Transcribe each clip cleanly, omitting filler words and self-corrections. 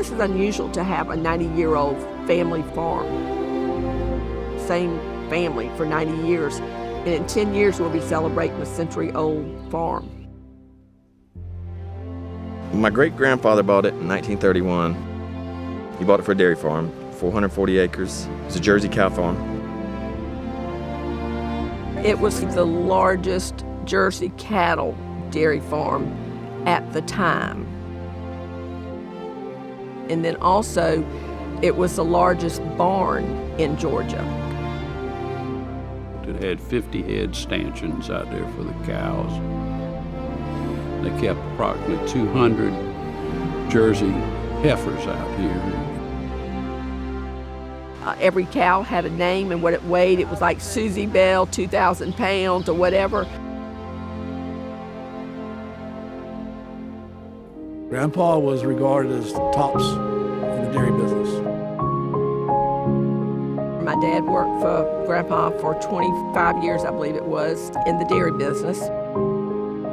this is unusual to have a 90-year-old family farm. Same family for 90 years. And in 10 years, we'll be celebrating a century-old farm. My great-grandfather bought it in 1931. He bought it for a dairy farm, 440 acres. It was a Jersey cow farm. It was the largest Jersey cattle dairy farm at the time. And then also, it was the largest barn in Georgia. It had 50 head stanchions out there for the cows. They kept approximately 200 Jersey heifers out here. Every cow had a name and what it weighed. It was like Susie Bell, 2,000 pounds or whatever. Grandpa was regarded as the tops in the dairy business. My dad worked for Grandpa for 25 years, I believe it was, in the dairy business.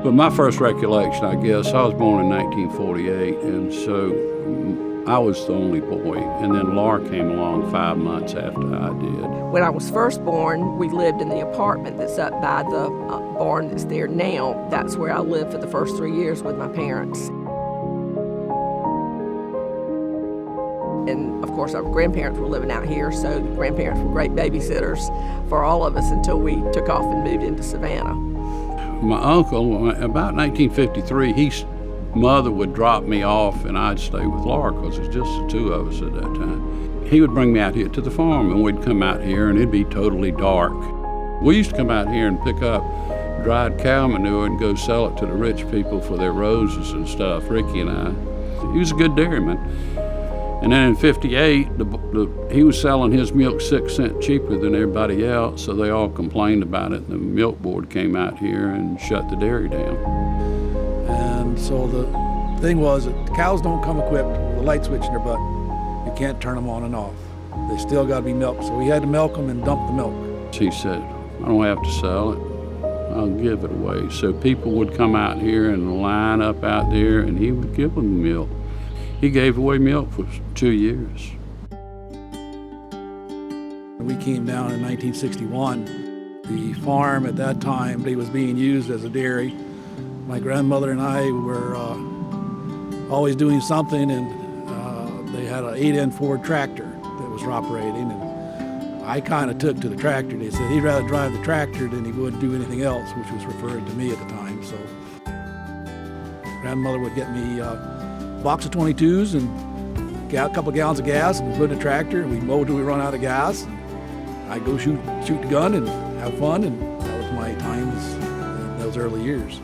But my first recollection, I guess, I was born in 1948, and so I was the only boy. And then Laura came along 5 months after I did. When I was first born, we lived in the apartment that's up by the barn that's there now. That's where I lived for the first 3 years with my parents. And of course, our grandparents were living out here, so the grandparents were great babysitters for all of us until we took off and moved into Savannah. My uncle, about 1953, his mother would drop me off and I'd stay with Laura because it was just the two of us at that time. He would bring me out here to the farm and we'd come out here and it'd be totally dark. We used to come out here and pick up dried cow manure and go sell it to the rich people for their roses and stuff, Ricky and I. He was a good dairyman. And then in 58, he was selling his milk 6 cents cheaper than everybody else, so they all complained about it. The milk board came out here and shut the dairy down. And so the thing was that the cows don't come equipped with a light switch in their butt. You can't turn them on and off. They still got to be milked, so we had to milk them and dump the milk. He said, I don't have to sell it, I'll give it away. So people would come out here and line up out there and he would give them milk. He gave away milk for 2 years. We came down in 1961. The farm at that time, it was being used as a dairy. My grandmother and I were always doing something, and they had an 8-end Ford tractor that was operating. And I kind of took to the tractor. They said he'd rather drive the tractor than he would do anything else, which was referring to me at the time. So grandmother would get me box of 22s and a couple of gallons of gas and put in the tractor, and we'd mow till we run out of gas. And I'd go shoot the gun and have fun, and that was my times in those early years.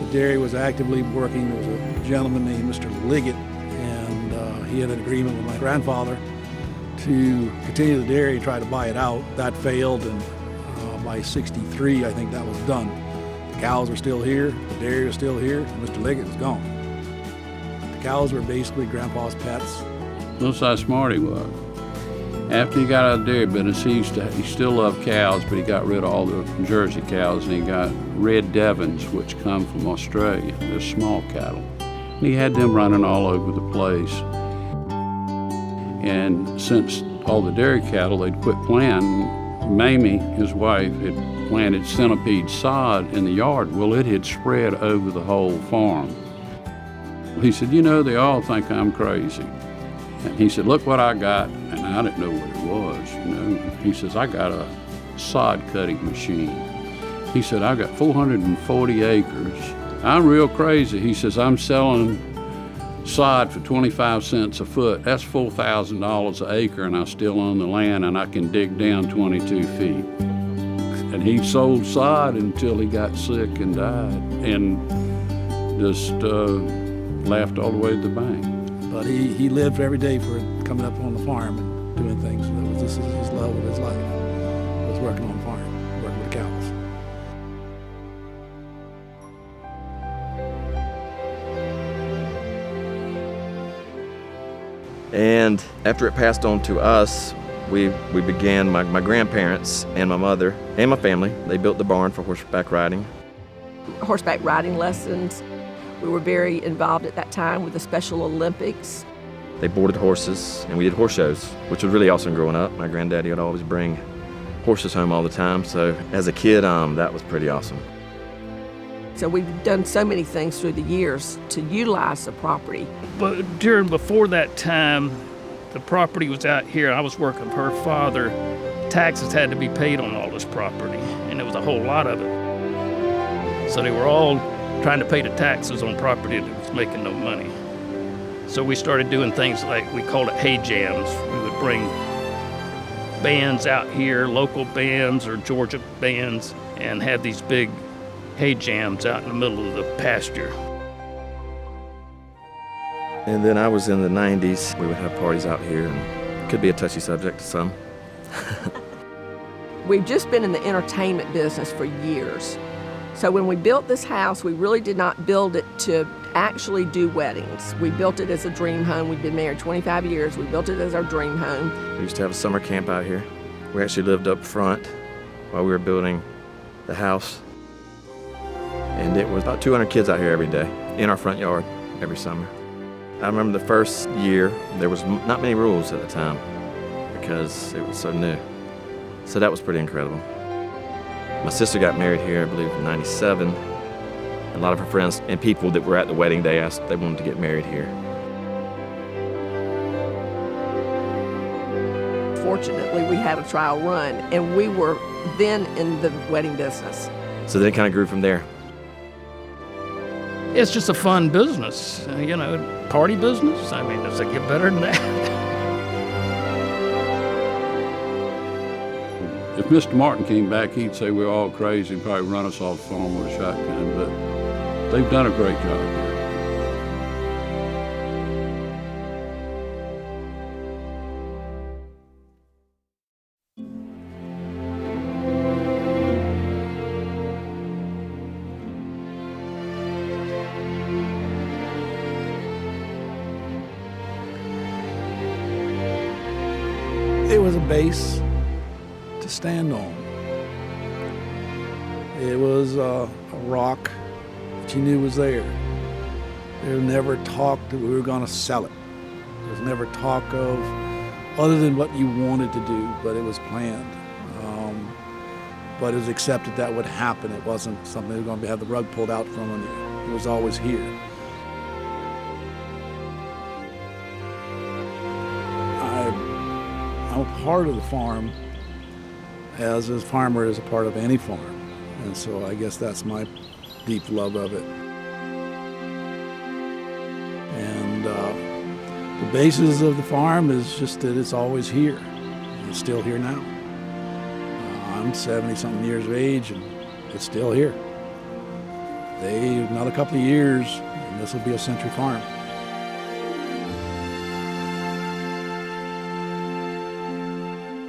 The dairy was actively working. There was a gentleman named Mr. Liggett, and he had an agreement with my grandfather to continue the dairy and try to buy it out. That failed, and by 63, I think that was done. The cows were still here, the dairy was still here, and Mr. Liggett was gone. The cows were basically Grandpa's pets. That's how smart he was. After he got out of the dairy business, he still loved cows, but he got rid of all the Jersey cows, and he got red Devons, which come from Australia. They're small cattle. And he had them running all over the place. And since all the dairy cattle, they'd quit planting, Mamie, his wife, had planted centipede sod in the yard. Well, it had spread over the whole farm. He said, you know, they all think I'm crazy. And he said, look what I got. And I didn't know what it was, you know. He says, I got a sod cutting machine. He said, I got 440 acres. I'm real crazy. He says, I'm selling sod for 25 cents a foot. That's $4,000 an acre, and I still own the land, and I can dig down 22 feet. And he sold sod until he got sick and died, and just laughed all the way to the bank. But he lived every day for coming up on the farm and doing things. This is his love of his life, was working on the farm, working with the cows. And after it passed on to us, we began, my grandparents and my mother and my family, they built the barn for horseback riding. Horseback riding lessons We were very involved at that time with the Special Olympics. They boarded horses, and we did horse shows, which was really awesome growing up. My granddaddy would always bring horses home all the time, so as a kid, that was pretty awesome. So we've done so many things through the years to utilize the property. But before that time, the property was out here. I was working for her father. Taxes had to be paid on all this property, and there was a whole lot of it. So they were all trying to pay the taxes on property that was making no money. So we started doing things like, we called it hay jams. We would bring bands out here, local bands or Georgia bands, and have these big hay jams out in the middle of the pasture. And then I was in the 90s. We would have parties out here, and it could be a touchy subject to some. We've just been in the entertainment business for years. So when we built this house, we really did not build it to actually do weddings. We built it as a dream home. We've been married 25 years. We built it as our dream home. We used to have a summer camp out here. We actually lived up front while we were building the house. And it was about 200 kids out here every day in our front yard every summer. I remember the first year, there was not many rules at the time because it was so new. So that was pretty incredible. My sister got married here, I believe, in '97. A lot of her friends and people that were at the wedding, they asked if they wanted to get married here. Fortunately, we had a trial run, and we were then in the wedding business. So then it kind of grew from there. It's just a fun business, party business. I mean, does it get better than that? If Mr. Martin came back, he'd say we're all crazy and probably run us off the farm with a shotgun, but they've done a great job here. It was a base to stand on. It was a rock that you knew was there. There was never talk that we were going to sell it. There was never talk of other than what you wanted to do, but it was planned. But it was accepted that would happen. It wasn't something that was going to have the rug pulled out from under you. It was always here. I'm a part of the farm as a farmer is a part of any farm. And so I guess that's my deep love of it. And the basis of the farm is just that it's always here. It's still here now. I'm 70-something years of age and it's still here. Another couple of years and this will be a century farm.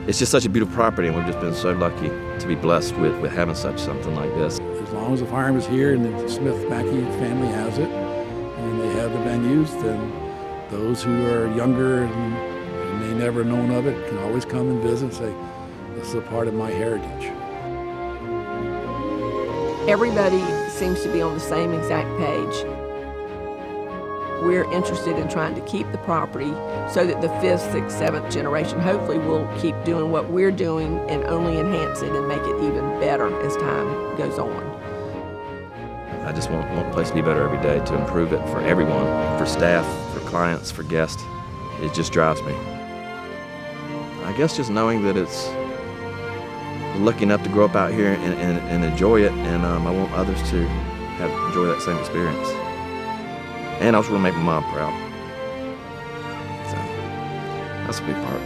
It's just such a beautiful property, and we've just been so lucky to be blessed with having something like this. As long as the farm is here and the Smith Mackey family has it, and they have the venues, then those who are younger and may never known of it can always come and visit and say, this is a part of my heritage. Everybody seems to be on the same exact page. We're interested in trying to keep the property so that the 5th, 6th, 7th generation hopefully will keep doing what we're doing and only enhance it and make it even better as time goes on. I just want the place to be better every day, to improve it for everyone, for staff, for clients, for guests. It just drives me. I guess just knowing that it's lucky enough to grow up out here and enjoy it, and I want others to enjoy that same experience. And I also want to make my mom proud. So that's a big part.